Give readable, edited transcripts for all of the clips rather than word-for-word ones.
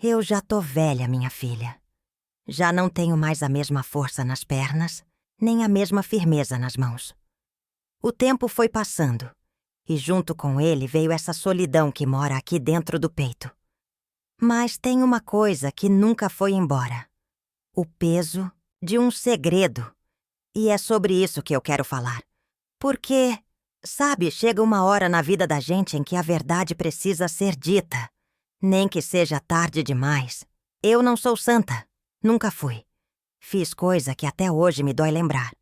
Eu já tô velha, minha filha. Já não tenho mais a mesma força nas pernas, nem a mesma firmeza nas mãos. O tempo foi passando, e junto com ele veio essa solidão que mora aqui dentro do peito. Mas tem uma coisa que nunca foi embora: o peso de um segredo. E é sobre isso que eu quero falar. Porque, sabe, chega uma hora na vida da gente em que a verdade precisa ser dita, nem que seja tarde demais. Eu não sou santa, nunca fui. Fiz coisa que até hoje me dói lembrar.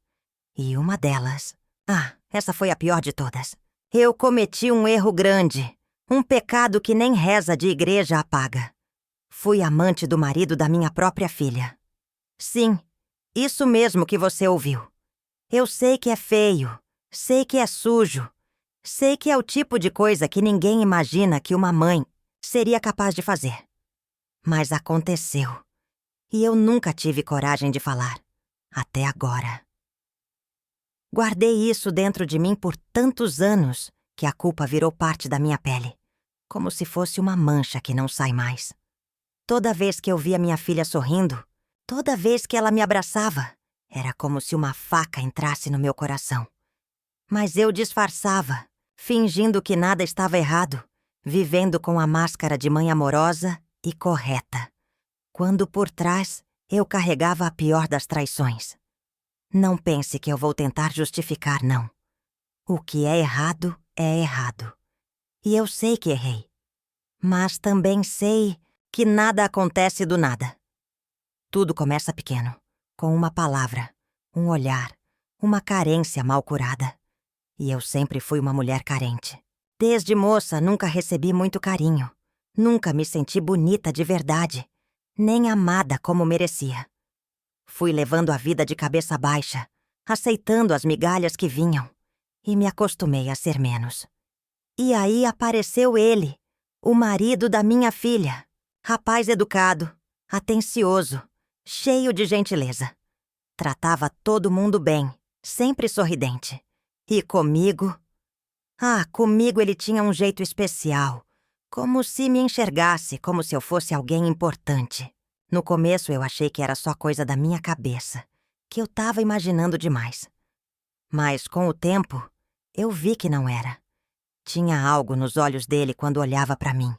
E uma delas... essa foi a pior de todas. Eu cometi um erro grande, um pecado que nem reza de igreja apaga. Fui amante do marido da minha própria filha. Sim, isso mesmo que você ouviu. Eu sei que é feio, sei que é sujo, sei que é o tipo de coisa que ninguém imagina que uma mãe seria capaz de fazer. Mas aconteceu. E eu nunca tive coragem de falar. Até agora. Guardei isso dentro de mim por tantos anos que a culpa virou parte da minha pele, como se fosse uma mancha que não sai mais. Toda vez que eu via minha filha sorrindo, toda vez que ela me abraçava, era como se uma faca entrasse no meu coração. Mas eu disfarçava, fingindo que nada estava errado, vivendo com a máscara de mãe amorosa e correta, quando por trás eu carregava a pior das traições. Não pense que eu vou tentar justificar, não. O que é errado é errado. E eu sei que errei. Mas também sei que nada acontece do nada. Tudo começa pequeno, com uma palavra, um olhar, uma carência mal curada. E eu sempre fui uma mulher carente. Desde moça nunca recebi muito carinho. Nunca me senti bonita de verdade, nem amada como merecia. Fui levando a vida de cabeça baixa, aceitando as migalhas que vinham, e me acostumei a ser menos. E aí apareceu ele, o marido da minha filha. Rapaz educado, atencioso, cheio de gentileza. Tratava todo mundo bem, sempre sorridente. E comigo... comigo ele tinha um jeito especial, como se me enxergasse, como se eu fosse alguém importante. No começo eu achei que era só coisa da minha cabeça, que eu tava imaginando demais. Mas com o tempo, eu vi que não era. Tinha algo nos olhos dele quando olhava pra mim.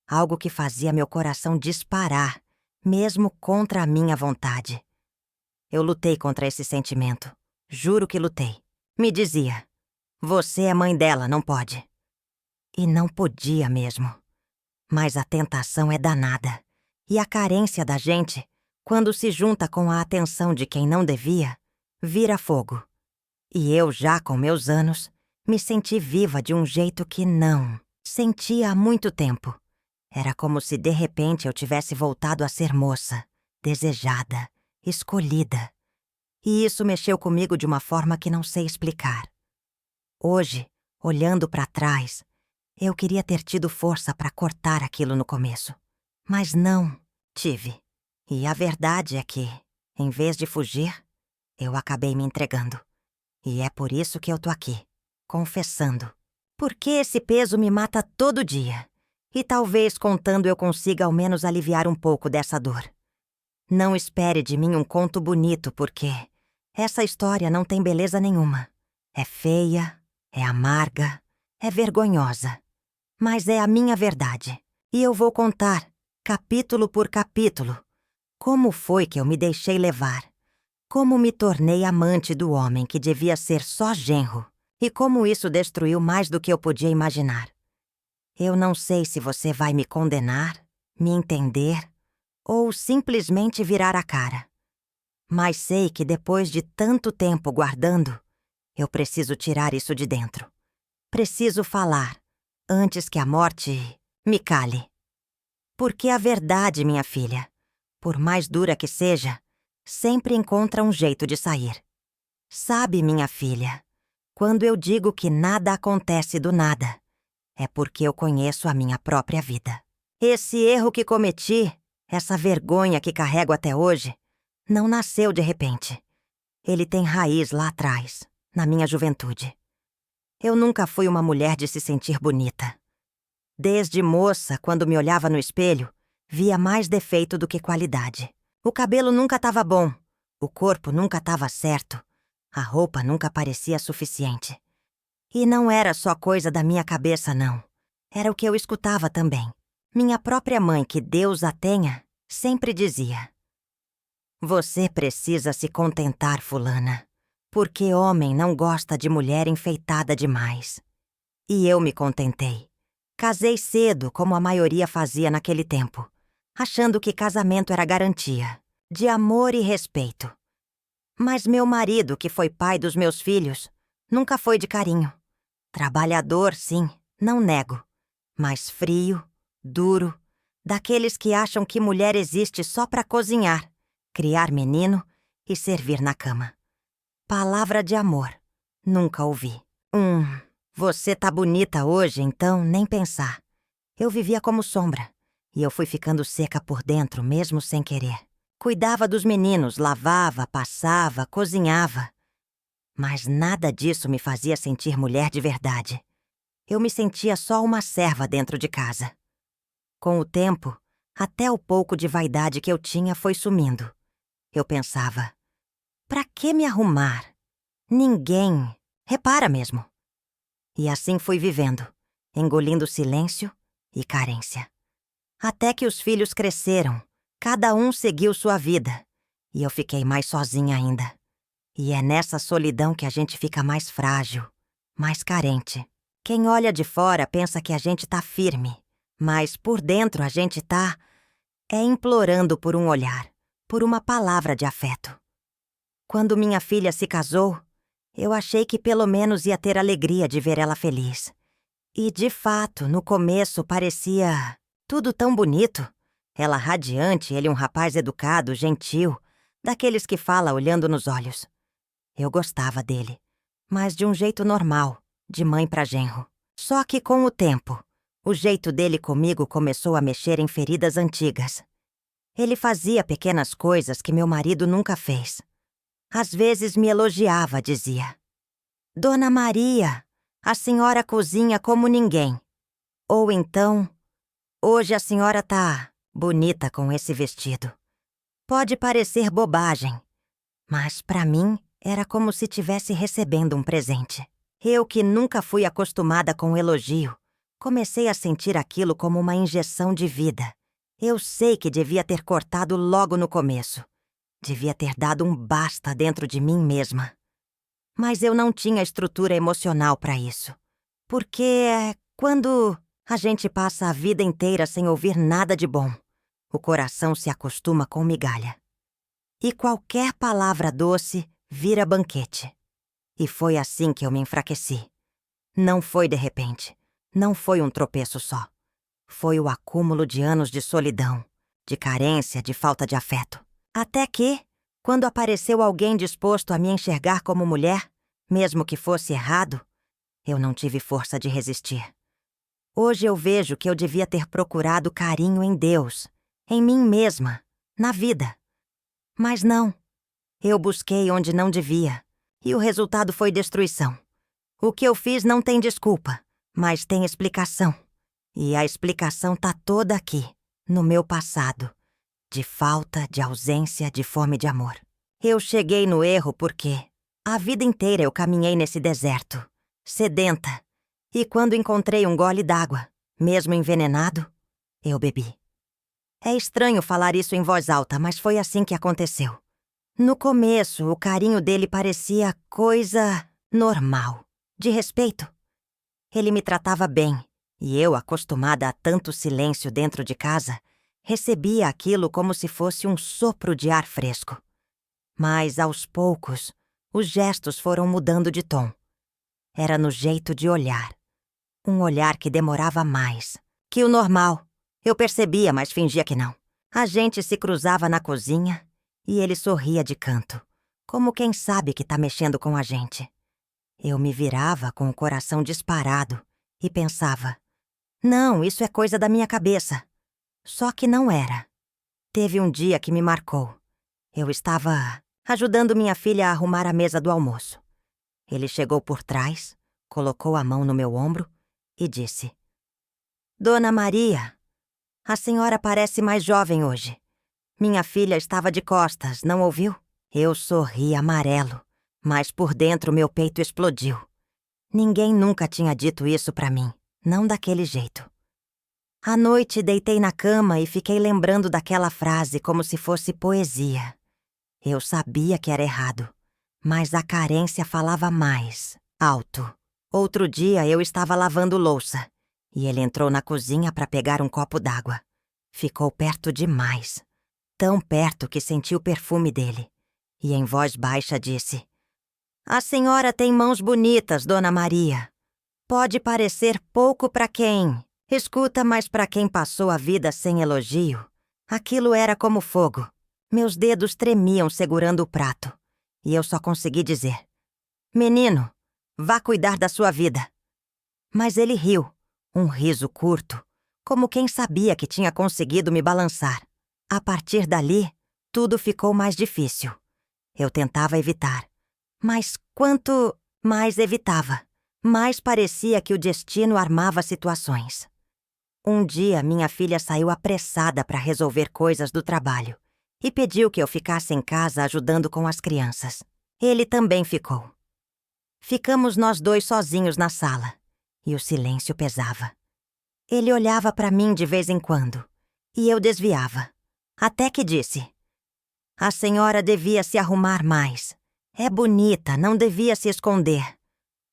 Algo que fazia meu coração disparar, mesmo contra a minha vontade. Eu lutei contra esse sentimento. Juro que lutei. Me dizia: você é mãe dela, não pode. E não podia mesmo. Mas a tentação é danada. E a carência da gente, quando se junta com a atenção de quem não devia, vira fogo. E eu, já com meus anos, me senti viva de um jeito que não sentia há muito tempo. Era como se de repente eu tivesse voltado a ser moça, desejada, escolhida. E isso mexeu comigo de uma forma que não sei explicar. Hoje, olhando pra trás, eu queria ter tido força pra cortar aquilo no começo. Mas não tive. E a verdade é que, em vez de fugir, eu acabei me entregando. E é por isso que eu tô aqui, confessando. Porque esse peso me mata todo dia. E talvez contando eu consiga ao menos aliviar um pouco dessa dor. Não espere de mim um conto bonito, porque essa história não tem beleza nenhuma. É feia, é amarga, é vergonhosa. Mas é a minha verdade. E eu vou contar, capítulo por capítulo, como foi que eu me deixei levar. Como me tornei amante do homem que devia ser só genro. E como isso destruiu mais do que eu podia imaginar. Eu não sei se você vai me condenar, me entender, ou simplesmente virar a cara. Mas sei que depois de tanto tempo guardando, eu preciso tirar isso de dentro. Preciso falar, antes que a morte me cale. Porque a verdade, minha filha, por mais dura que seja, sempre encontra um jeito de sair. Sabe, minha filha, quando eu digo que nada acontece do nada, é porque eu conheço a minha própria vida. Esse erro que cometi, essa vergonha que carrego até hoje, não nasceu de repente. Ele tem raiz lá atrás, na minha juventude. Eu nunca fui uma mulher de se sentir bonita. Desde moça, quando me olhava no espelho, Via mais defeito do que qualidade. O cabelo nunca estava bom. O corpo nunca estava certo. A roupa nunca parecia suficiente. E não era só coisa da minha cabeça, não. Era o que eu escutava também. Minha própria mãe, que Deus a tenha, sempre dizia: "Você precisa se contentar, fulana, porque homem não gosta de mulher enfeitada demais." E eu me contentei. Casei cedo, como a maioria fazia naquele tempo, achando que casamento era garantia de amor e respeito. Mas meu marido, que foi pai dos meus filhos, nunca foi de carinho. Trabalhador, sim, não nego, mas frio, duro, daqueles que acham que mulher existe só para cozinhar, criar menino e servir na cama. Palavra de amor, nunca ouvi. Você tá bonita hoje, então nem pensar. Eu vivia como sombra, e eu fui ficando seca por dentro mesmo sem querer. Cuidava dos meninos, lavava, passava, cozinhava. Mas nada disso me fazia sentir mulher de verdade. Eu me sentia só uma serva dentro de casa. Com o tempo, até o pouco de vaidade que eu tinha foi sumindo. Eu pensava: pra que me arrumar? Ninguém repara mesmo. E assim fui vivendo, engolindo silêncio e carência. Até que os filhos cresceram, cada um seguiu sua vida, e eu fiquei mais sozinha ainda. E é nessa solidão que a gente fica mais frágil, mais carente. Quem olha de fora pensa que a gente tá firme, mas por dentro a gente tá implorando por um olhar, por uma palavra de afeto. Quando minha filha se casou, eu achei que pelo menos ia ter alegria de ver ela feliz. E, de fato, no começo parecia tudo tão bonito. Ela radiante, ele um rapaz educado, gentil, daqueles que fala olhando nos olhos. Eu gostava dele, mas de um jeito normal, de mãe pra genro. Só que com o tempo, o jeito dele comigo começou a mexer em feridas antigas. Ele fazia pequenas coisas que meu marido nunca fez. Às vezes me elogiava, dizia: "Dona Maria, a senhora cozinha como ninguém." Ou então: "Hoje a senhora tá bonita com esse vestido." Pode parecer bobagem, mas pra mim era como se tivesse recebendo um presente. Eu, que nunca fui acostumada com elogio, comecei a sentir aquilo como uma injeção de vida. Eu sei que devia ter cortado logo no começo. Devia ter dado um basta dentro de mim mesma. Mas eu não tinha estrutura emocional para isso. Porque quando a gente passa a vida inteira sem ouvir nada de bom, o coração se acostuma com migalha. E qualquer palavra doce vira banquete. E foi assim que eu me enfraqueci. Não foi de repente. Não foi um tropeço só. Foi o acúmulo de anos de solidão, de carência, de falta de afeto. Até que, quando apareceu alguém disposto a me enxergar como mulher, mesmo que fosse errado, eu não tive força de resistir. Hoje eu vejo que eu devia ter procurado carinho em Deus, em mim mesma, na vida. Mas não. Eu busquei onde não devia, e o resultado foi destruição. O que eu fiz não tem desculpa, mas tem explicação. E a explicação tá toda aqui, no meu passado. De falta, de ausência, de fome de amor. Eu cheguei no erro porque a vida inteira eu caminhei nesse deserto, sedenta. E quando encontrei um gole d'água, mesmo envenenado, eu bebi. É estranho falar isso em voz alta, mas foi assim que aconteceu. No começo, o carinho dele parecia coisa normal, de respeito. Ele me tratava bem, e eu, acostumada a tanto silêncio dentro de casa, recebia aquilo como se fosse um sopro de ar fresco. Mas, aos poucos, os gestos foram mudando de tom. Era no jeito de olhar. Um olhar que demorava mais que o normal. Eu percebia, mas fingia que não. A gente se cruzava na cozinha e ele sorria de canto, como quem sabe que tá mexendo com a gente. Eu me virava com o coração disparado e pensava: não, isso é coisa da minha cabeça. Só que não era. Teve um dia que me marcou. Eu estava ajudando minha filha a arrumar a mesa do almoço. Ele chegou por trás, colocou a mão no meu ombro e disse: "Dona Maria, A senhora parece mais jovem hoje. Minha filha estava de costas, não ouviu? Eu sorri amarelo, mas por dentro meu peito explodiu. Ninguém nunca tinha dito isso pra mim, não daquele jeito. À noite deitei na cama e fiquei lembrando daquela frase como se fosse poesia. Eu sabia que era errado, mas a carência falava mais, alto. Outro dia eu estava lavando louça e ele entrou na cozinha para pegar um copo d'água. Ficou perto demais, tão perto que senti o perfume dele. E em voz baixa disse: "A senhora tem mãos bonitas, Dona Maria. Pode parecer pouco para quem escuta, mas para quem passou a vida sem elogio, aquilo era como fogo. Meus dedos tremiam segurando o prato. E eu só consegui dizer: "Menino, vá cuidar da sua vida." Mas ele riu, um riso curto, como quem sabia que tinha conseguido me balançar. A partir dali, tudo ficou mais difícil. Eu tentava evitar. Mas quanto mais evitava, mais parecia que o destino armava situações. Um dia, minha filha saiu apressada para resolver coisas do trabalho e pediu que eu ficasse em casa ajudando com as crianças. Ele também ficou. Ficamos nós dois sozinhos na sala e o silêncio pesava. Ele olhava para mim de vez em quando e eu desviava, até que disse: "A senhora devia se arrumar mais. É bonita, não devia se esconder."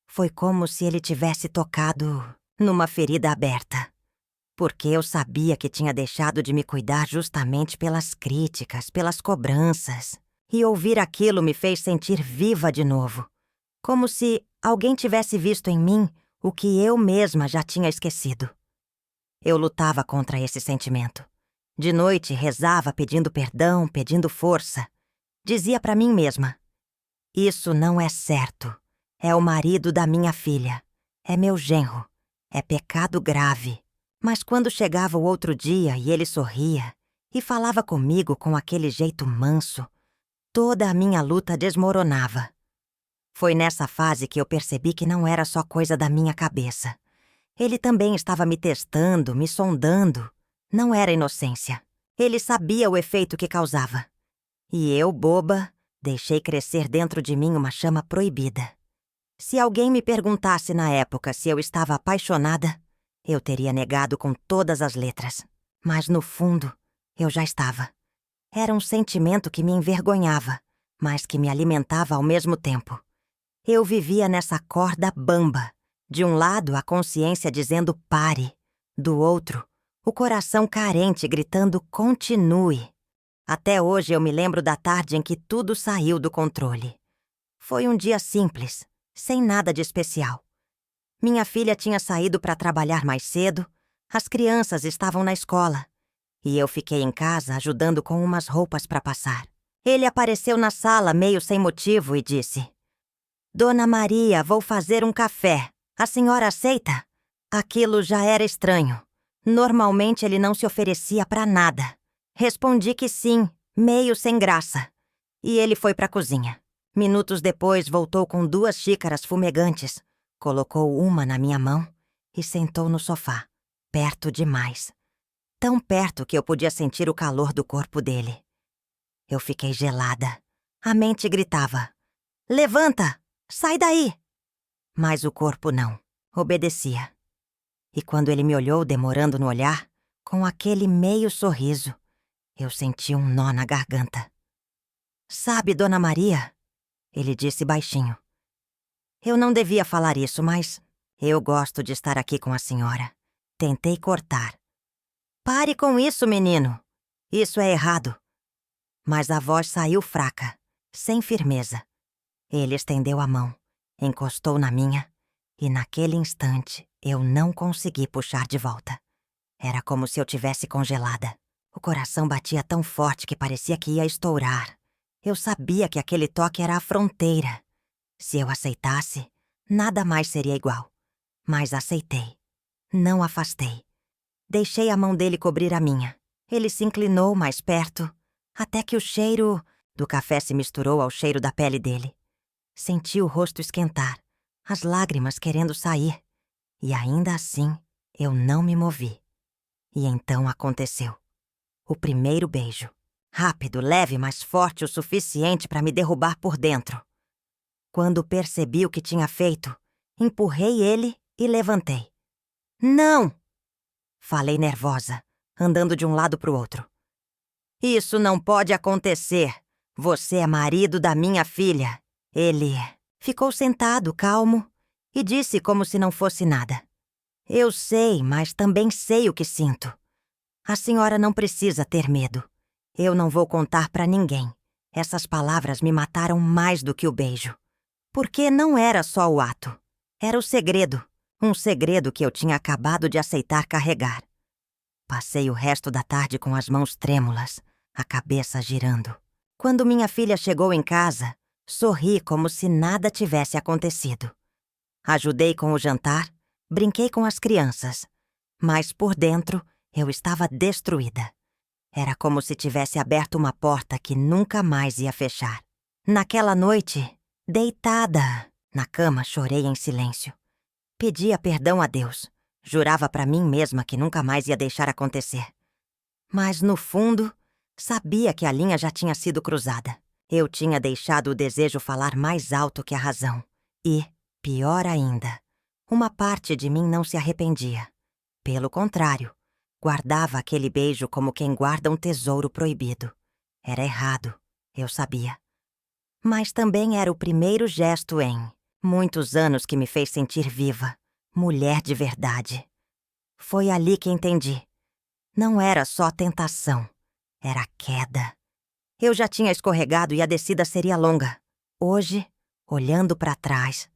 Foi como se ele tivesse tocado numa ferida aberta. Porque eu sabia que tinha deixado de me cuidar justamente pelas críticas, pelas cobranças. E ouvir aquilo me fez sentir viva de novo. Como se alguém tivesse visto em mim o que eu mesma já tinha esquecido. Eu lutava contra esse sentimento. De noite rezava pedindo perdão, pedindo força. Dizia pra mim mesma: "Isso não é certo. É o marido da minha filha. É meu genro. É pecado grave." Mas quando chegava o outro dia e ele sorria e falava comigo com aquele jeito manso, toda a minha luta desmoronava. Foi nessa fase que eu percebi que não era só coisa da minha cabeça. Ele também estava me testando, me sondando. Não era inocência. Ele sabia o efeito que causava. E eu, boba, deixei crescer dentro de mim uma chama proibida. Se alguém me perguntasse na época se eu estava apaixonada, eu teria negado com todas as letras. Mas no fundo, eu já estava. Era um sentimento que me envergonhava, mas que me alimentava ao mesmo tempo. Eu vivia nessa corda bamba. De um lado, a consciência dizendo pare. Do outro, o coração carente gritando continue. Até hoje eu me lembro da tarde em que tudo saiu do controle. Foi um dia simples, sem nada de especial. Minha filha tinha saído para trabalhar mais cedo, as crianças estavam na escola, e eu fiquei em casa ajudando com umas roupas para passar. Ele apareceu na sala meio sem motivo e disse: "Dona Maria, vou fazer um café. A senhora aceita?" Aquilo já era estranho. Normalmente ele não se oferecia para nada. Respondi que sim, meio sem graça. E ele foi para a cozinha. Minutos depois voltou com 2 xícaras fumegantes. Colocou uma na minha mão e sentou no sofá, perto demais. Tão perto que eu podia sentir o calor do corpo dele. Eu fiquei gelada. A mente gritava: "Levanta! Sai daí!" Mas o corpo não, obedecia. E quando ele me olhou demorando no olhar, com aquele meio sorriso, eu senti um nó na garganta. "Sabe, Dona Maria?" Ele disse baixinho. "Eu não devia falar isso, mas eu gosto de estar aqui com a senhora." Tentei cortar. "Pare com isso, menino. Isso é errado." Mas a voz saiu fraca, sem firmeza. Ele estendeu a mão, encostou na minha, e naquele instante eu não consegui puxar de volta. Era como se eu tivesse congelada. O coração batia tão forte que parecia que ia estourar. Eu sabia que aquele toque era a fronteira. Se eu aceitasse, nada mais seria igual. Mas aceitei. Não afastei. Deixei a mão dele cobrir a minha. Ele se inclinou mais perto, até que o cheiro do café se misturou ao cheiro da pele dele. Senti o rosto esquentar, as lágrimas querendo sair. E ainda assim, eu não me movi. E então aconteceu. O primeiro beijo. Rápido, leve, mas forte o suficiente para me derrubar por dentro. Quando percebi o que tinha feito, empurrei ele e levantei. Não! Falei nervosa, andando de um lado para o outro. Isso não pode acontecer. Você é marido da minha filha. Ele ficou sentado, calmo, e disse como se não fosse nada. Eu sei, mas também sei o que sinto. A senhora não precisa ter medo. Eu não vou contar para ninguém. Essas palavras me mataram mais do que o beijo. Porque não era só o ato. Era o segredo. Um segredo que eu tinha acabado de aceitar carregar. Passei o resto da tarde com as mãos trêmulas, a cabeça girando. Quando minha filha chegou em casa, sorri como se nada tivesse acontecido. Ajudei com o jantar, brinquei com as crianças. Mas por dentro, eu estava destruída. Era como se tivesse aberto uma porta que nunca mais ia fechar. Naquela noite, deitada na cama, chorei em silêncio. Pedia perdão a Deus. Jurava para mim mesma que nunca mais ia deixar acontecer. Mas, no fundo, sabia que a linha já tinha sido cruzada. Eu tinha deixado o desejo falar mais alto que a razão. E, pior ainda, uma parte de mim não se arrependia. Pelo contrário, guardava aquele beijo como quem guarda um tesouro proibido. Era errado, eu sabia. Mas também era o primeiro gesto em muitos anos que me fez sentir viva, mulher de verdade. Foi ali que entendi. Não era só tentação, era queda. Eu já tinha escorregado e a descida seria longa. Hoje, olhando para trás,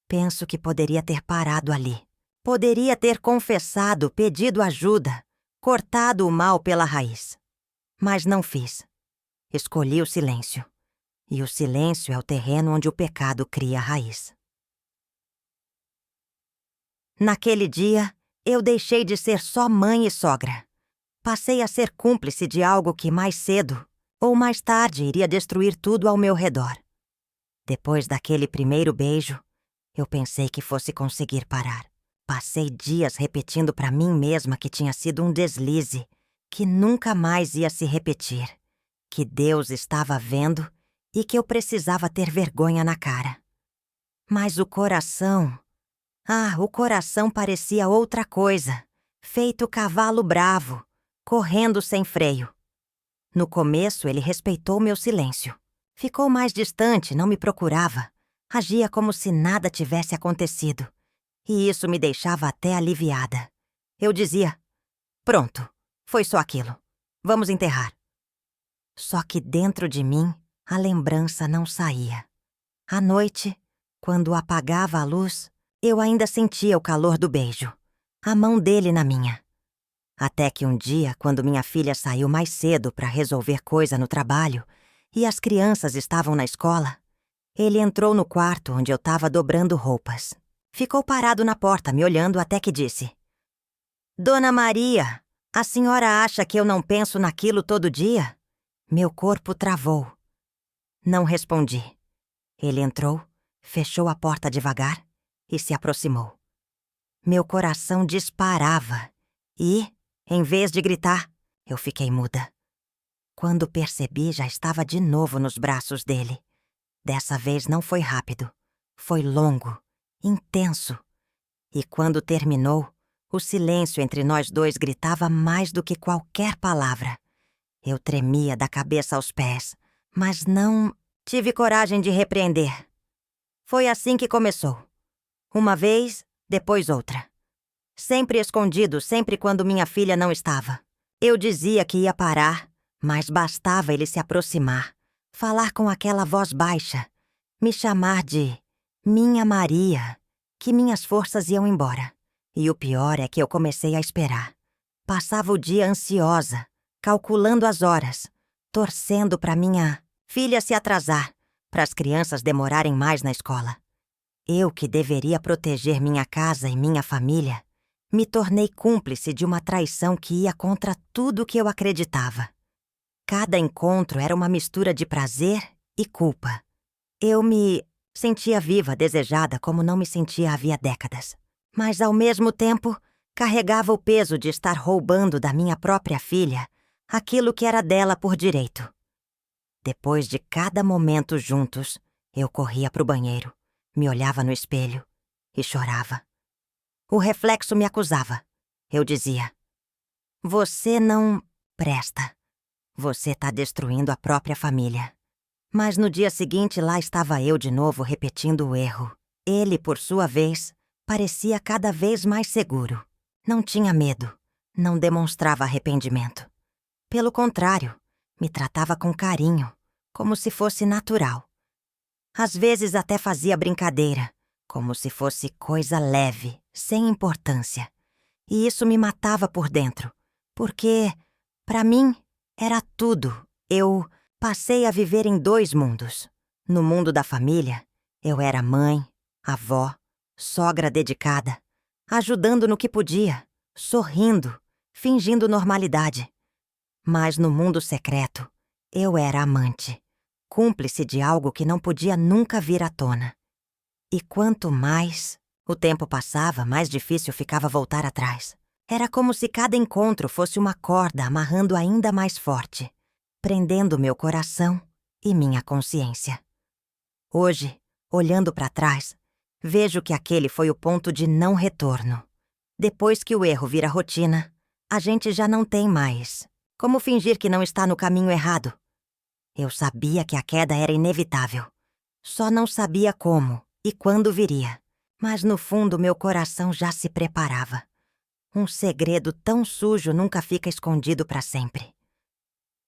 penso que poderia ter parado ali. Poderia ter confessado, pedido ajuda, cortado o mal pela raiz. Mas não fiz. Escolhi o silêncio. E o silêncio é o terreno onde o pecado cria raiz. Naquele dia, eu deixei de ser só mãe e sogra. Passei a ser cúmplice de algo que mais cedo ou mais tarde iria destruir tudo ao meu redor. Depois daquele primeiro beijo, eu pensei que fosse conseguir parar. Passei dias repetindo para mim mesma que tinha sido um deslize, que nunca mais ia se repetir, que Deus estava vendo e que eu precisava ter vergonha na cara. Mas o coração parecia outra coisa, feito cavalo bravo, correndo sem freio. No começo, ele respeitou meu silêncio. Ficou mais distante, não me procurava. Agia como se nada tivesse acontecido. E isso me deixava até aliviada. Eu dizia, pronto, foi só aquilo. Vamos enterrar. Só que dentro de mim, a lembrança não saía. À noite, quando apagava a luz, eu ainda sentia o calor do beijo. A mão dele na minha. Até que um dia, quando minha filha saiu mais cedo para resolver coisa no trabalho e as crianças estavam na escola, ele entrou no quarto onde eu estava dobrando roupas. Ficou parado na porta, me olhando até que disse: Dona Maria, a senhora acha que eu não penso naquilo todo dia? Meu corpo travou. Não respondi. Ele entrou, fechou a porta devagar e se aproximou. Meu coração disparava e, em vez de gritar, eu fiquei muda. Quando percebi, já estava de novo nos braços dele. Dessa vez não foi rápido. Foi longo, intenso. E quando terminou, o silêncio entre nós dois gritava mais do que qualquer palavra. Eu tremia da cabeça aos pés, mas não tive coragem de repreender. Foi assim que começou. Uma vez, depois outra. Sempre escondido, sempre quando minha filha não estava. Eu dizia que ia parar, mas bastava ele se aproximar, falar com aquela voz baixa, me chamar de Minha Maria, que minhas forças iam embora. E o pior é que eu comecei a esperar. Passava o dia ansiosa, calculando as horas, torcendo para minha filha se atrasar, para as crianças demorarem mais na escola. Eu, que deveria proteger minha casa e minha família, me tornei cúmplice de uma traição que ia contra tudo que eu acreditava. Cada encontro era uma mistura de prazer e culpa. Eu me sentia viva, desejada, como não me sentia havia décadas. Mas, ao mesmo tempo, Carregava o peso de estar roubando da minha própria filha aquilo que era dela por direito. Depois de cada momento juntos, eu corria para o banheiro, me olhava no espelho e chorava. O reflexo me acusava. Eu dizia: "Você não presta. Você está destruindo a própria família." Mas no dia seguinte lá estava eu de novo repetindo o erro. Ele, por sua vez, parecia cada vez mais seguro. Não tinha medo, não demonstrava arrependimento. Pelo contrário, me tratava com carinho, como se fosse natural. Às vezes até fazia brincadeira, como se fosse coisa leve, sem importância. E isso me matava por dentro, porque, para mim, era tudo. Eu passei a viver em 2 mundos. No mundo da família, eu era mãe, avó, sogra dedicada, ajudando no que podia, sorrindo, fingindo normalidade. Mas no mundo secreto, eu era amante, cúmplice de algo que não podia nunca vir à tona. E quanto mais o tempo passava, mais difícil ficava voltar atrás. Era como se cada encontro fosse uma corda amarrando ainda mais forte, prendendo meu coração e minha consciência. Hoje, olhando para trás, vejo que aquele foi o ponto de não retorno. Depois que o erro vira rotina, a gente já não tem mais como fingir que não está no caminho errado. Eu sabia que a queda era inevitável. Só não sabia como e quando viria. Mas no fundo meu coração já se preparava. Um segredo tão sujo nunca fica escondido para sempre.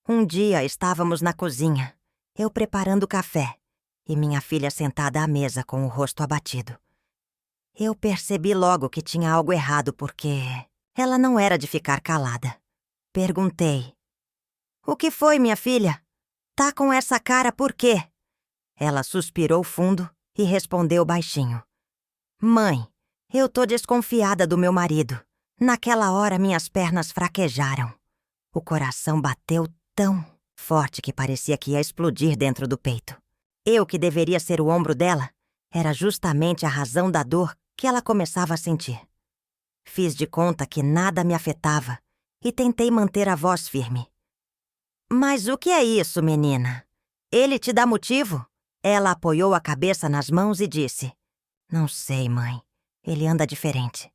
Um dia estávamos na cozinha, eu preparando café, e minha filha sentada à mesa com o rosto abatido. Eu percebi logo que tinha algo errado porque ela não era de ficar calada. Perguntei: "O que foi, minha filha? Tá com essa cara por quê?" Ela suspirou fundo e respondeu baixinho: "Mãe, eu tô desconfiada do meu marido." Naquela hora minhas pernas fraquejaram. O coração bateu tão forte que parecia que ia explodir dentro do peito. Eu, que deveria ser o ombro dela, era justamente a razão da dor que ela começava a sentir. Fiz de conta que nada me afetava e tentei manter a voz firme. "Mas o que é isso, menina? Ele te dá motivo?" Ela apoiou a cabeça nas mãos e disse: "Não sei, mãe. Ele anda diferente.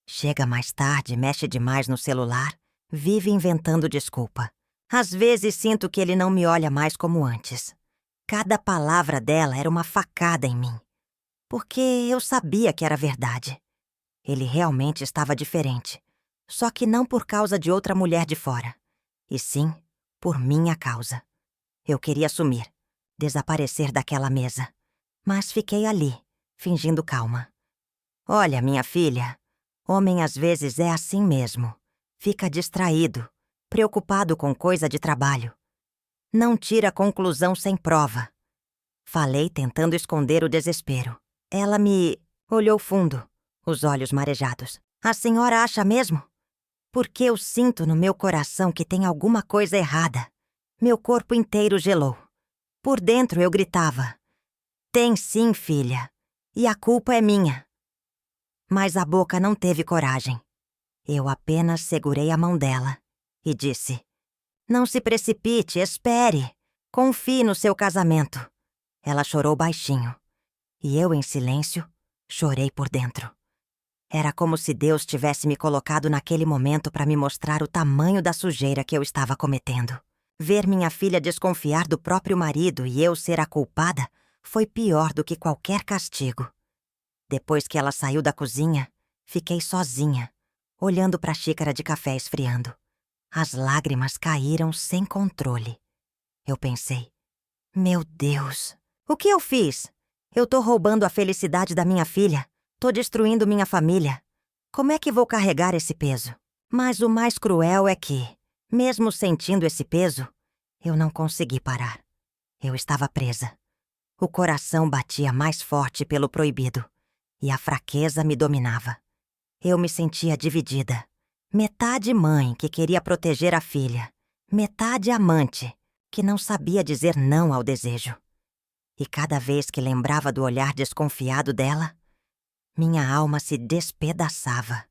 Chega mais tarde, mexe demais no celular, vive inventando desculpa. Às vezes sinto que ele não me olha mais como antes." Cada palavra dela era uma facada em mim, porque eu sabia que era verdade. Ele realmente estava diferente, só que não por causa de outra mulher de fora, e sim por minha causa. Eu queria sumir, desaparecer daquela mesa, mas fiquei ali, fingindo calma. "Olha, minha filha, homem às vezes é assim mesmo. Fica distraído, preocupado com coisa de trabalho. Não tira conclusão sem prova." Falei tentando esconder o desespero. Ela me olhou fundo, os olhos marejados. "A senhora acha mesmo? Porque eu sinto no meu coração que tem alguma coisa errada." Meu corpo inteiro gelou. Por dentro eu gritava: "Tem sim, filha. E a culpa é minha." Mas a boca não teve coragem. Eu apenas segurei a mão dela e disse: "Não se precipite, espere. Confie no seu casamento." Ela chorou baixinho. E eu, em silêncio, chorei por dentro. Era como se Deus tivesse me colocado naquele momento para me mostrar o tamanho da sujeira que eu estava cometendo. Ver minha filha desconfiar do próprio marido e eu ser a culpada foi pior do que qualquer castigo. Depois que ela saiu da cozinha, fiquei sozinha, olhando para a xícara de café esfriando. As lágrimas caíram sem controle. Eu pensei: "Meu Deus, o que eu fiz? Eu tô roubando a felicidade da minha filha, tô destruindo minha família. Como é que vou carregar esse peso?" Mas o mais cruel é que, mesmo sentindo esse peso, eu não consegui parar. Eu estava presa. O coração batia mais forte pelo proibido, e a fraqueza me dominava. Eu me sentia dividida. Metade mãe, que queria proteger a filha. Metade amante, que não sabia dizer não ao desejo. E cada vez que lembrava do olhar desconfiado dela, minha alma se despedaçava.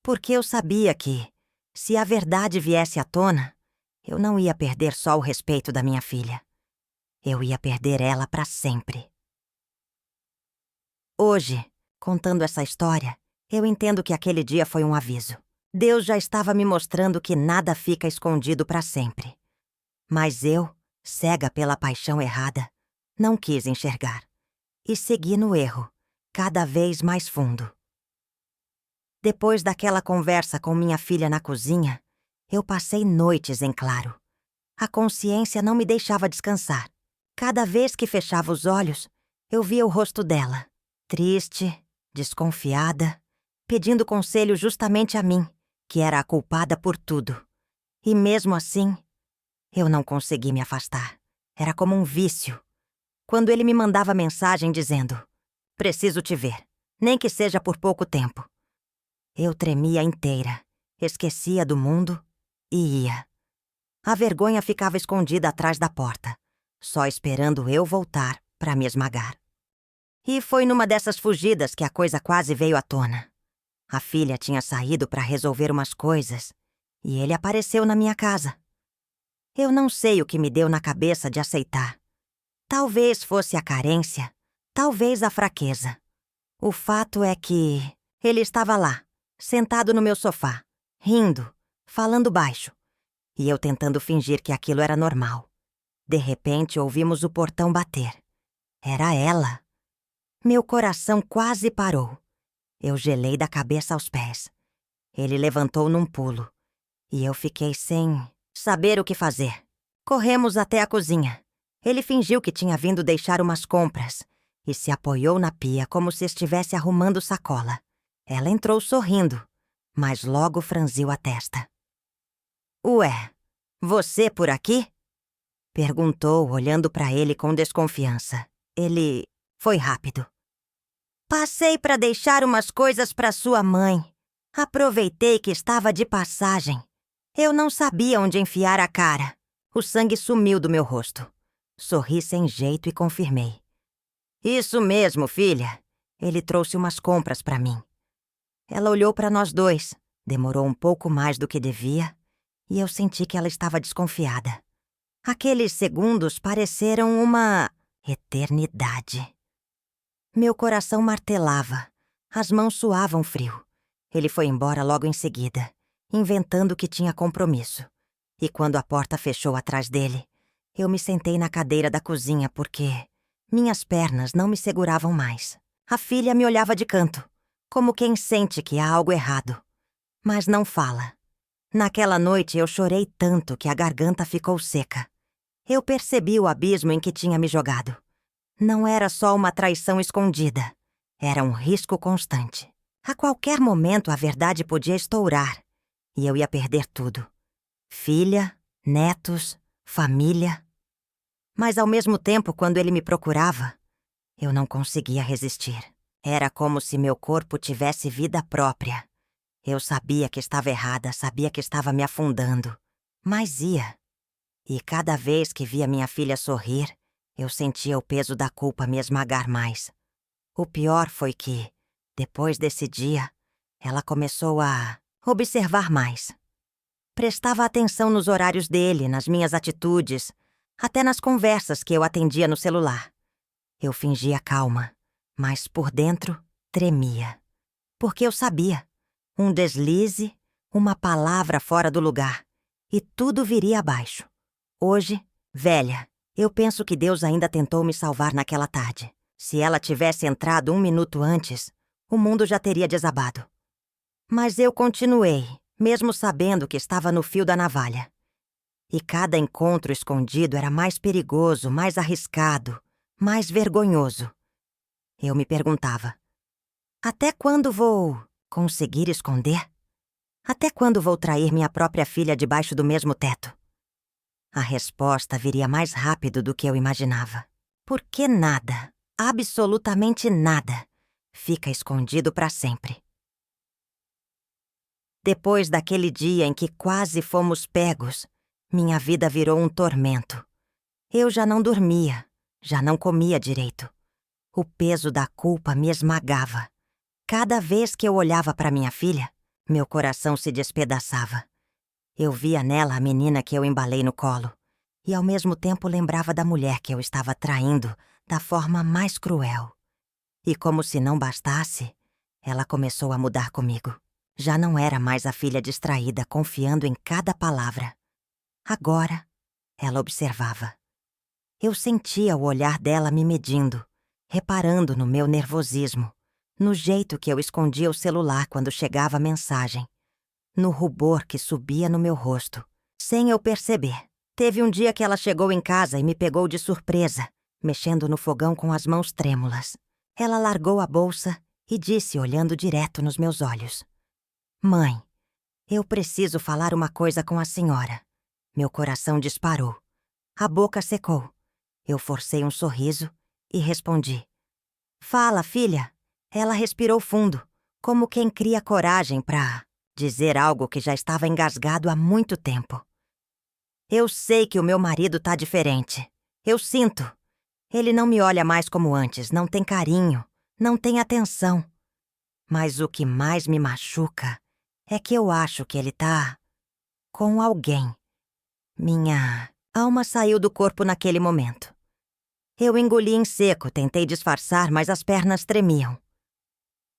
Porque eu sabia que, se a verdade viesse à tona, eu não ia perder só o respeito da minha filha. Eu ia perder ela para sempre. Hoje, contando essa história, eu entendo que aquele dia foi um aviso. Deus já estava me mostrando que nada fica escondido para sempre. Mas eu, cega pela paixão errada, não quis enxergar. E segui no erro, cada vez mais fundo. Depois daquela conversa com minha filha na cozinha, eu passei noites em claro. A consciência não me deixava descansar. Cada vez que fechava os olhos, eu via o rosto dela, triste, desconfiada, pedindo conselho justamente a mim, que era a culpada por tudo. E mesmo assim, eu não consegui me afastar. Era como um vício. Quando ele me mandava mensagem dizendo: "Preciso te ver, nem que seja por pouco tempo", eu tremia inteira, esquecia do mundo e ia. A vergonha ficava escondida atrás da porta, só esperando eu voltar para me esmagar. E foi numa dessas fugidas que a coisa quase veio à tona. A filha tinha saído para resolver umas coisas e ele apareceu na minha casa. Eu não sei o que me deu na cabeça de aceitar. Talvez fosse a carência, talvez a fraqueza. O fato é que ele estava lá, sentado no meu sofá, rindo, falando baixo, e eu tentando fingir que aquilo era normal. De repente, ouvimos o portão bater. Era ela. Meu coração quase parou. Eu gelei da cabeça aos pés. Ele levantou num pulo, e eu fiquei sem saber o que fazer. Corremos até a cozinha. Ele fingiu que tinha vindo deixar umas compras e se apoiou na pia como se estivesse arrumando sacola. Ela entrou sorrindo, mas logo franziu a testa. "Ué, você por aqui?" perguntou, olhando para ele com desconfiança. Ele foi rápido. "Passei para deixar umas coisas para sua mãe. Aproveitei que estava de passagem. Eu não sabia onde enfiar a cara." O sangue sumiu do meu rosto. Sorri sem jeito e confirmei. "Isso mesmo, filha. Ele trouxe umas compras para mim." Ela olhou para nós dois. Demorou um pouco mais do que devia, e eu senti que ela estava desconfiada. Aqueles segundos pareceram uma eternidade. Meu coração martelava. As mãos suavam frio. Ele foi embora logo em seguida, inventando que tinha compromisso. E quando a porta fechou atrás dele, eu me sentei na cadeira da cozinha porque minhas pernas não me seguravam mais. A filha me olhava de canto, como quem sente que há algo errado, mas não fala. Naquela noite eu chorei tanto que a garganta ficou seca. Eu percebi o abismo em que tinha me jogado. Não era só uma traição escondida, era um risco constante. A qualquer momento a verdade podia estourar e eu ia perder tudo. Filha, netos, família. Mas ao mesmo tempo, quando ele me procurava, eu não conseguia resistir. Era como se meu corpo tivesse vida própria. Eu sabia que estava errada, sabia que estava me afundando, mas ia. E cada vez que via minha filha sorrir, eu sentia o peso da culpa me esmagar mais. O pior foi que, depois desse dia, ela começou a observar mais. Prestava atenção nos horários dele, nas minhas atitudes, até nas conversas que eu atendia no celular. Eu fingia calma, mas por dentro tremia. Porque eu sabia, um deslize, uma palavra fora do lugar, e tudo viria abaixo. Hoje, velha, eu penso que Deus ainda tentou me salvar naquela tarde. Se ela tivesse entrado 1 minuto antes, o mundo já teria desabado. Mas eu continuei, mesmo sabendo que estava no fio da navalha. E cada encontro escondido era mais perigoso, mais arriscado, mais vergonhoso. Eu me perguntava: até quando vou conseguir esconder? Até quando vou trair minha própria filha debaixo do mesmo teto? A resposta viria mais rápido do que eu imaginava. Porque nada, absolutamente nada, fica escondido para sempre. Depois daquele dia em que quase fomos pegos, minha vida virou um tormento. Eu já não dormia, já não comia direito. O peso da culpa me esmagava. Cada vez que eu olhava para minha filha, Meu coração se despedaçava. Eu via nela a menina que eu embalei no colo e ao mesmo tempo lembrava da mulher que eu estava traindo da forma mais cruel. E como se não bastasse, ela começou a mudar comigo. Já não era mais a filha distraída, confiando em cada palavra. Agora, ela observava. Eu sentia o olhar dela me medindo, reparando no meu nervosismo, no jeito que eu escondia o celular quando chegava a mensagem, no rubor que subia no meu rosto, sem eu perceber. Teve um dia que ela chegou em casa e me pegou de surpresa, mexendo no fogão com as mãos trêmulas. Ela largou a bolsa e disse, olhando direto nos meus olhos: "Mãe, eu preciso falar uma coisa com a senhora." Meu coração disparou. A boca secou. Eu forcei um sorriso e respondi: "Fala, filha." Ela respirou fundo, como quem cria coragem para dizer algo que já estava engasgado há muito tempo. "Eu sei que o meu marido tá diferente. Eu sinto. Ele não me olha mais como antes, não tem carinho, não tem atenção. Mas o que mais me machuca é que eu acho que ele tá com alguém." Minha alma saiu do corpo naquele momento. Eu engoli em seco, tentei disfarçar, mas as pernas tremiam.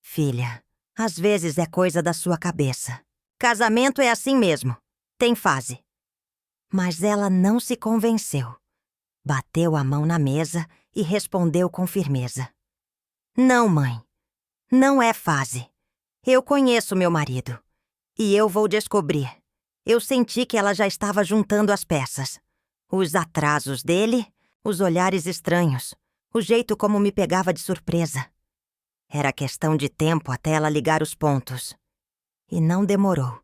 "Filha, às vezes é coisa da sua cabeça. Casamento é assim mesmo. Tem fase." Mas ela não se convenceu. Bateu a mão na mesa e respondeu com firmeza: "Não, mãe. Não é fase. Eu conheço meu marido. E eu vou descobrir." Eu senti que ela já estava juntando as peças. Os atrasos dele, os olhares estranhos, o jeito como me pegava de surpresa. Era questão de tempo até ela ligar os pontos. E não demorou.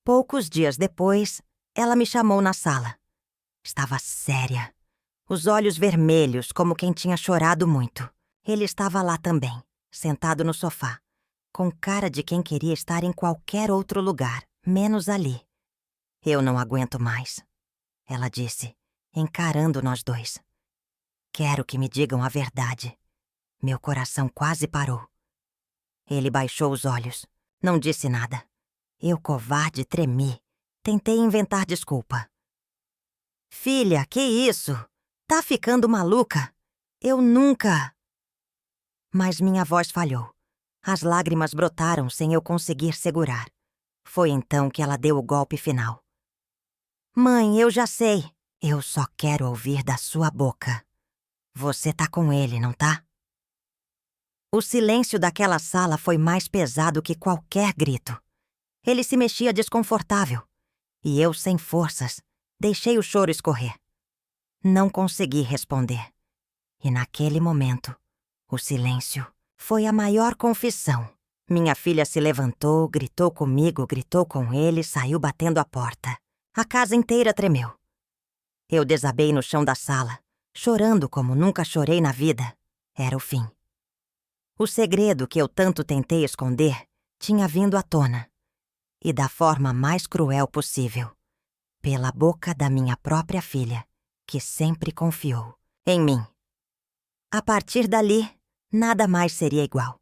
Poucos dias depois, ela me chamou na sala. Estava séria. Os olhos vermelhos, como quem tinha chorado muito. Ele estava lá também, sentado no sofá, com cara de quem queria estar em qualquer outro lugar, menos ali. "Eu não aguento mais," ela disse, encarando nós dois. "Quero que me digam a verdade." Meu coração quase parou. Ele baixou os olhos. Não disse nada. Eu, covarde, tremi. Tentei inventar desculpa. "Filha, que isso? Tá ficando maluca? Eu nunca..." Mas minha voz falhou. As lágrimas brotaram sem eu conseguir segurar. Foi então que ela deu o golpe final. "Mãe, eu já sei. Eu só quero ouvir da sua boca. Você tá com ele, não tá?" O silêncio daquela sala foi mais pesado que qualquer grito. Ele se mexia desconfortável. E eu, sem forças, deixei o choro escorrer. Não consegui responder. E naquele momento, o silêncio foi a maior confissão. Minha filha se levantou, gritou comigo, gritou com ele, saiu batendo a porta. A casa inteira tremeu. Eu desabei no chão da sala, chorando como nunca chorei na vida. Era o fim. O segredo que eu tanto tentei esconder tinha vindo à tona. E da forma mais cruel possível. Pela boca da minha própria filha, que sempre confiou em mim. A partir dali, nada mais seria igual.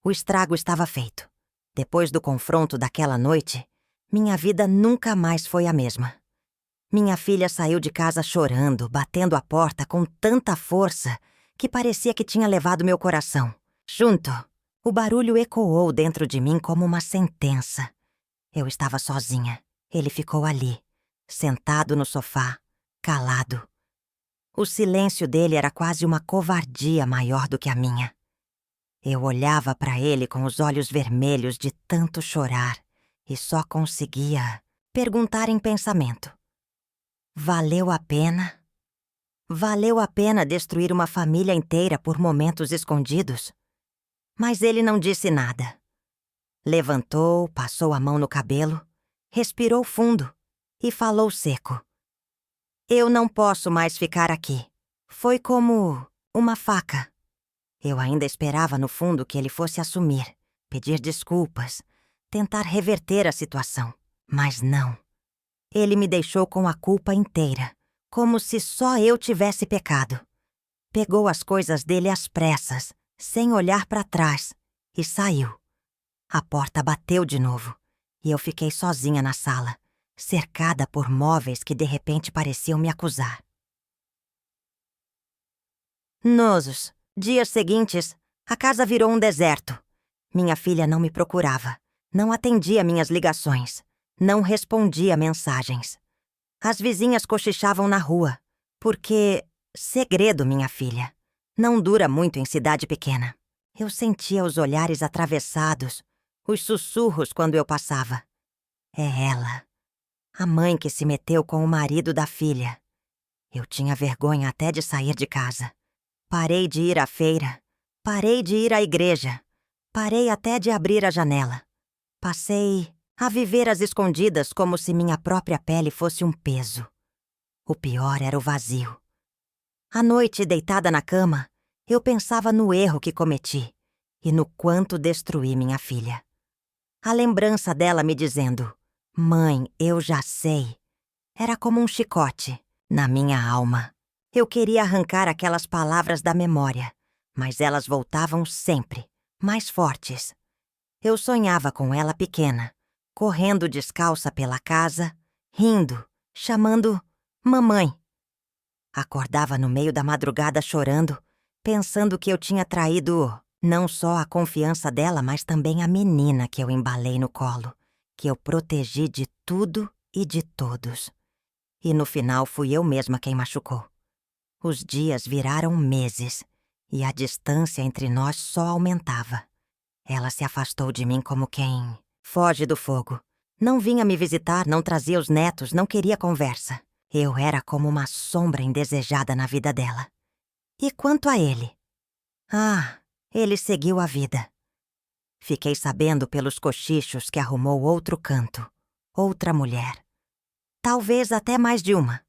O estrago estava feito. Depois do confronto daquela noite, minha vida nunca mais foi a mesma. Minha filha saiu de casa chorando, batendo a porta com tanta força que parecia que tinha levado meu coração. Junto, o barulho ecoou dentro de mim como uma sentença. Eu estava sozinha. Ele ficou ali, sentado no sofá, calado. O silêncio dele era quase uma covardia maior do que a minha. Eu olhava para ele com os olhos vermelhos de tanto chorar e só conseguia perguntar em pensamento: valeu a pena? Valeu a pena destruir uma família inteira por momentos escondidos? Mas ele não disse nada. Levantou, passou a mão no cabelo, respirou fundo e falou seco: "Eu não posso mais ficar aqui." Foi como uma faca. Eu ainda esperava no fundo que ele fosse assumir, pedir desculpas, tentar reverter a situação. Mas não. Ele me deixou com a culpa inteira, como se só eu tivesse pecado. Pegou as coisas dele às pressas, sem olhar para trás, e saiu. A porta bateu de novo e eu fiquei sozinha na sala, cercada por móveis que de repente pareciam me acusar. Nos dias seguintes, a casa virou um deserto. Minha filha não me procurava, não atendia minhas ligações, não respondia mensagens. As vizinhas cochichavam na rua, porque, segredo, minha filha, não dura muito em cidade pequena. Eu sentia os olhares atravessados, os sussurros quando eu passava. É ela, a mãe que se meteu com o marido da filha. Eu tinha vergonha até de sair de casa. Parei de ir à feira, parei de ir à igreja, parei até de abrir a janela. Passei a viver às escondidas como se minha própria pele fosse um peso. O pior era o vazio. À noite, deitada na cama, eu pensava no erro que cometi e no quanto destruí minha filha. A lembrança dela me dizendo: "Mãe, eu já sei", era como um chicote na minha alma. Eu queria arrancar aquelas palavras da memória, mas elas voltavam sempre, mais fortes. Eu sonhava com ela pequena, correndo descalça pela casa, rindo, chamando mamãe. Acordava no meio da madrugada chorando, pensando que eu tinha traído não só a confiança dela, mas também a menina que eu embalei no colo, que eu protegi de tudo e de todos. E no final fui eu mesma quem machucou. Os dias viraram meses e a distância entre nós só aumentava. Ela se afastou de mim como quem foge do fogo. Não vinha me visitar, não trazia os netos, não queria conversa. Eu era como uma sombra indesejada na vida dela. E quanto a ele? Ah, ele seguiu a vida. Fiquei sabendo pelos cochichos que arrumou outro canto, outra mulher. Talvez até mais de uma.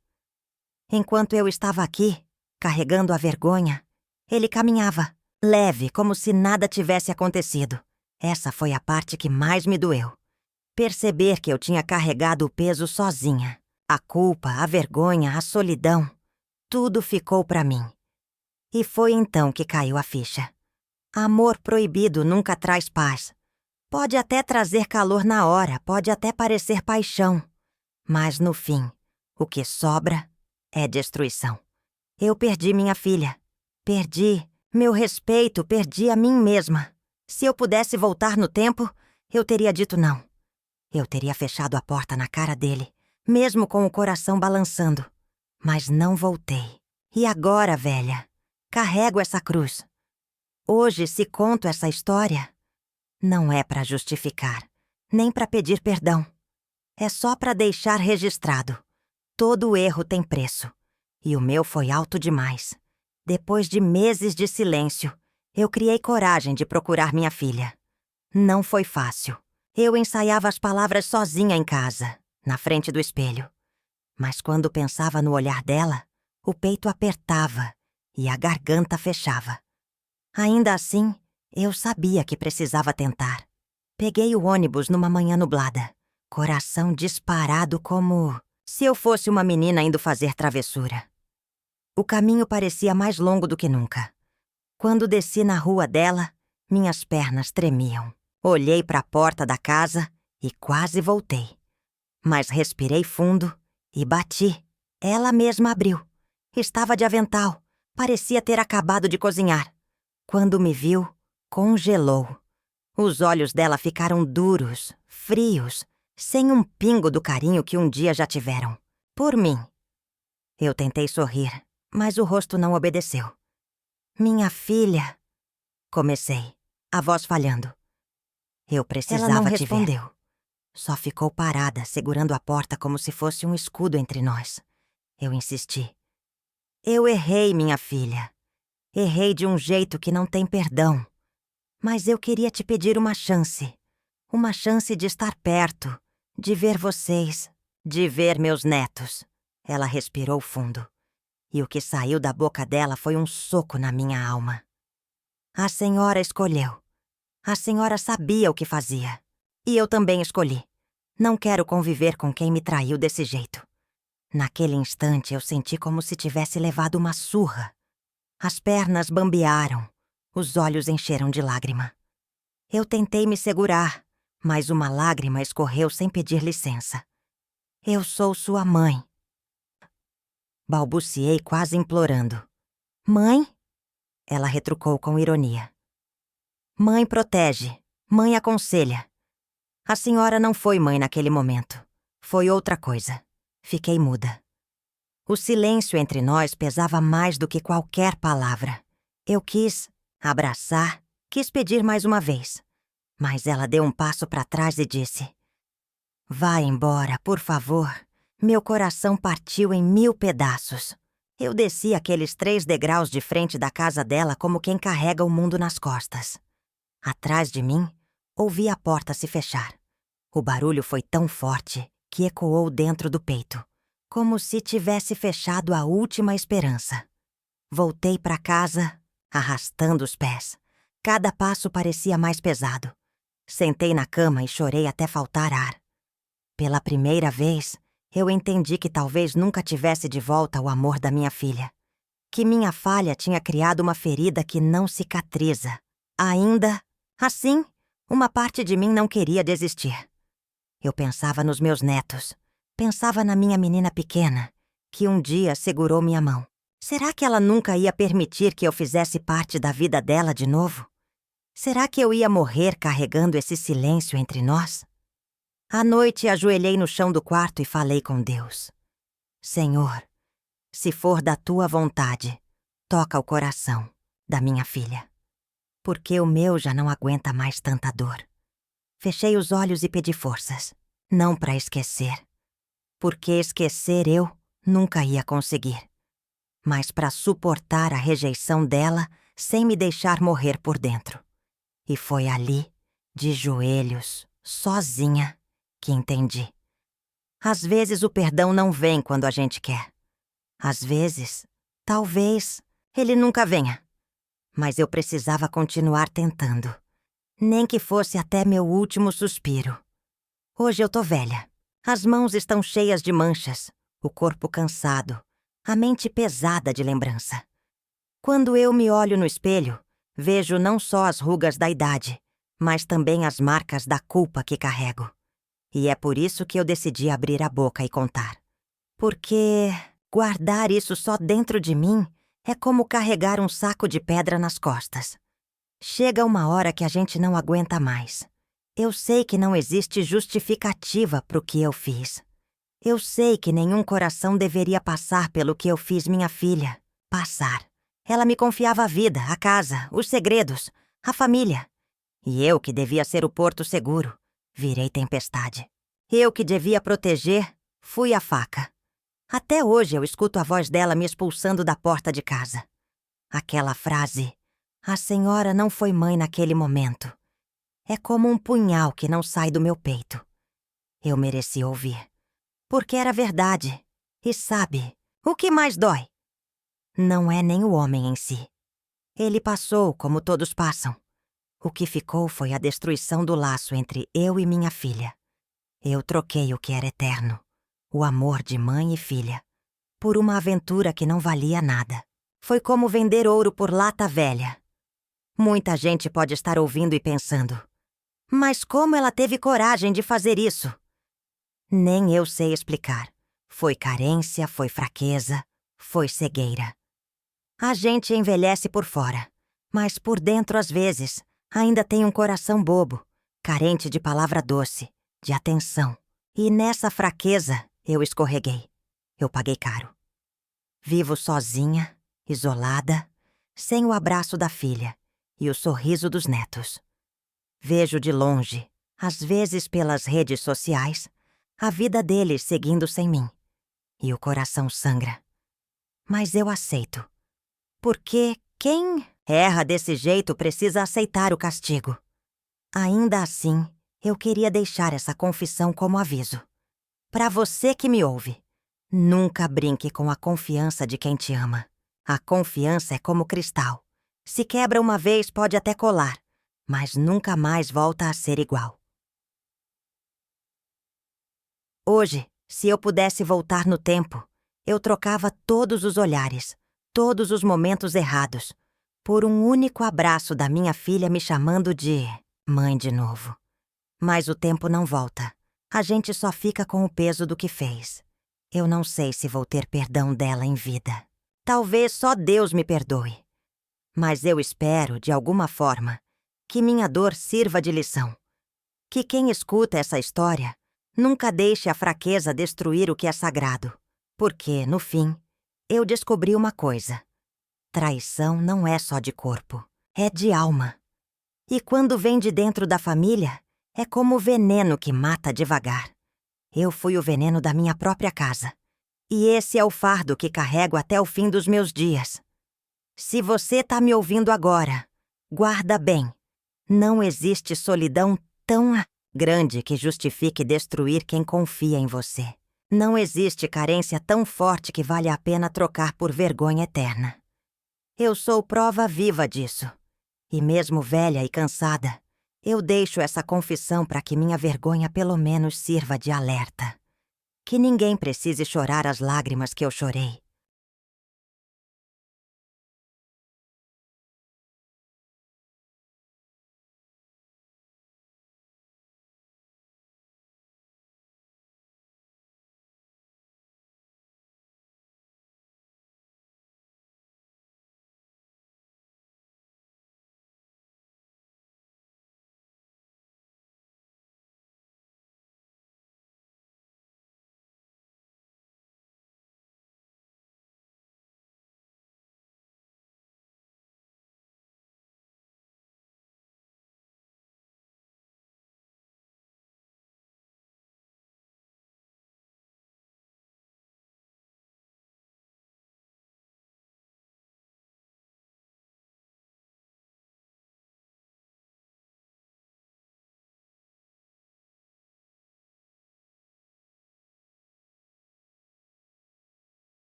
Enquanto eu estava aqui, carregando a vergonha, ele caminhava, leve, como se nada tivesse acontecido. Essa foi a parte que mais me doeu. Perceber que eu tinha carregado o peso sozinha. A culpa, a vergonha, a solidão, tudo ficou pra mim. E foi então que caiu a ficha. Amor proibido nunca traz paz. Pode até trazer calor na hora, pode até parecer paixão. Mas no fim, o que sobra é destruição. Eu perdi minha filha. Perdi meu respeito, perdi a mim mesma. Se eu pudesse voltar no tempo, eu teria dito não. Eu teria fechado a porta na cara dele, mesmo com o coração balançando. Mas não voltei. E agora, velha, carrego essa cruz. Hoje, se conto essa história, não é para justificar, nem para pedir perdão. É só para deixar registrado. Todo erro tem preço. E o meu foi alto demais. Depois de meses de silêncio, eu criei coragem de procurar minha filha. Não foi fácil. Eu ensaiava as palavras sozinha em casa, na frente do espelho. Mas quando pensava no olhar dela, o peito apertava e a garganta fechava. Ainda assim, eu sabia que precisava tentar. Peguei o ônibus numa manhã nublada, coração disparado como se eu fosse uma menina indo fazer travessura. O caminho parecia mais longo do que nunca. Quando desci na rua dela, minhas pernas tremiam. Olhei para a porta da casa e quase voltei. Mas respirei fundo e bati. Ela mesma abriu. Estava de avental. Parecia ter acabado de cozinhar. Quando me viu, congelou. Os olhos dela ficaram duros, frios, sem um pingo do carinho que um dia já tiveram. Por mim. Eu tentei sorrir, mas o rosto não obedeceu. Minha filha... Comecei, a voz falhando. Eu precisava te ver. Ela não respondeu. Só ficou parada, segurando a porta como se fosse um escudo entre nós. Eu insisti. Eu errei, minha filha. Errei de um jeito que não tem perdão. Mas eu queria te pedir uma chance. Uma chance de estar perto, de ver vocês, de ver meus netos. Ela respirou fundo. E o que saiu da boca dela foi um soco na minha alma. A senhora escolheu. A senhora sabia o que fazia. E eu também escolhi. Não quero conviver com quem me traiu desse jeito. Naquele instante eu senti como se tivesse levado uma surra. As pernas bambearam. Os olhos encheram de lágrima. Eu tentei me segurar, mas uma lágrima escorreu sem pedir licença. Eu sou sua mãe. Balbuciei quase implorando. Mãe? Ela retrucou com ironia. Mãe protege, mãe aconselha. A senhora não foi mãe naquele momento. Foi outra coisa. Fiquei muda. O silêncio entre nós pesava mais do que qualquer palavra. Eu quis abraçar, quis pedir mais uma vez. Mas ela deu um passo para trás e disse: Vá embora, por favor. Meu coração partiu em 1000 pedaços. Eu desci aqueles 3 degraus de frente da casa dela como quem carrega o mundo nas costas. Atrás de mim, ouvi a porta se fechar. O barulho foi tão forte que ecoou dentro do peito, como se tivesse fechado a última esperança. Voltei para casa, arrastando os pés. Cada passo parecia mais pesado. Sentei na cama e chorei até faltar ar. Pela primeira vez, eu entendi que talvez nunca tivesse de volta o amor da minha filha. Que minha falha tinha criado uma ferida que não cicatriza. Ainda assim, uma parte de mim não queria desistir. Eu pensava nos meus netos. Pensava na minha menina pequena, que um dia segurou minha mão. Será que ela nunca ia permitir que eu fizesse parte da vida dela de novo? Será que eu ia morrer carregando esse silêncio entre nós? À noite, ajoelhei no chão do quarto e falei com Deus. Senhor, se for da tua vontade, toca o coração da minha filha, porque o meu já não aguenta mais tanta dor. Fechei os olhos e pedi forças, não para esquecer, porque esquecer eu nunca ia conseguir, mas para suportar a rejeição dela sem me deixar morrer por dentro. E foi ali, de joelhos, sozinha, que entendi. Às vezes o perdão não vem quando a gente quer. Às vezes, talvez, ele nunca venha. Mas eu precisava continuar tentando. Nem que fosse até meu último suspiro. Hoje eu tô velha. As mãos estão cheias de manchas, o corpo cansado, a mente pesada de lembrança. Quando eu me olho no espelho, vejo não só as rugas da idade, mas também as marcas da culpa que carrego. E é por isso que eu decidi abrir a boca e contar. Porque guardar isso só dentro de mim é como carregar um saco de pedra nas costas. Chega uma hora que a gente não aguenta mais. Eu sei que não existe justificativa para o que eu fiz. Eu sei que nenhum coração deveria passar pelo que eu fiz minha filha. Passar. Ela me confiava a vida, a casa, os segredos, a família. E eu que devia ser o porto seguro, virei tempestade. Eu que devia proteger, fui a faca. Até hoje eu escuto a voz dela me expulsando da porta de casa. Aquela frase, a senhora não foi mãe naquele momento, é como um punhal que não sai do meu peito. Eu mereci ouvir, porque era verdade. E sabe, o que mais dói? Não é nem o homem em si. Ele passou como todos passam. O que ficou foi a destruição do laço entre eu e minha filha. Eu troquei o que era eterno, o amor de mãe e filha, por uma aventura que não valia nada. Foi como vender ouro por lata velha. Muita gente pode estar ouvindo e pensando, mas como ela teve coragem de fazer isso? Nem eu sei explicar. Foi carência, foi fraqueza, foi cegueira. A gente envelhece por fora, mas por dentro, às vezes, ainda tem um coração bobo, carente de palavra doce, de atenção. E nessa fraqueza, eu escorreguei. Eu paguei caro. Vivo sozinha, isolada, sem o abraço da filha e o sorriso dos netos. Vejo de longe, às vezes pelas redes sociais, a vida deles seguindo sem mim. E o coração sangra. Mas eu aceito. Porque quem erra desse jeito precisa aceitar o castigo. Ainda assim, eu queria deixar essa confissão como aviso. Para você que me ouve, nunca brinque com a confiança de quem te ama. A confiança é como cristal. Se quebra uma vez, pode até colar, mas nunca mais volta a ser igual. Hoje, se eu pudesse voltar no tempo, eu trocava todos os olhares, todos os momentos errados, por um único abraço da minha filha me chamando de Mãe de novo. Mas o tempo não volta. A gente só fica com o peso do que fez. Eu não sei se vou ter perdão dela em vida. Talvez só Deus me perdoe. Mas eu espero, de alguma forma, que minha dor sirva de lição. Que quem escuta essa história nunca deixe a fraqueza destruir o que é sagrado. Porque, no fim, eu descobri uma coisa. Traição não é só de corpo, é de alma. E quando vem de dentro da família, é como o veneno que mata devagar. Eu fui o veneno da minha própria casa. E esse é o fardo que carrego até o fim dos meus dias. Se você tá me ouvindo agora, guarda bem. Não existe solidão tão grande que justifique destruir quem confia em você. Não existe carência tão forte que vale a pena trocar por vergonha eterna. Eu sou prova viva disso. E mesmo velha e cansada, eu deixo essa confissão para que minha vergonha pelo menos sirva de alerta. Que ninguém precise chorar as lágrimas que eu chorei.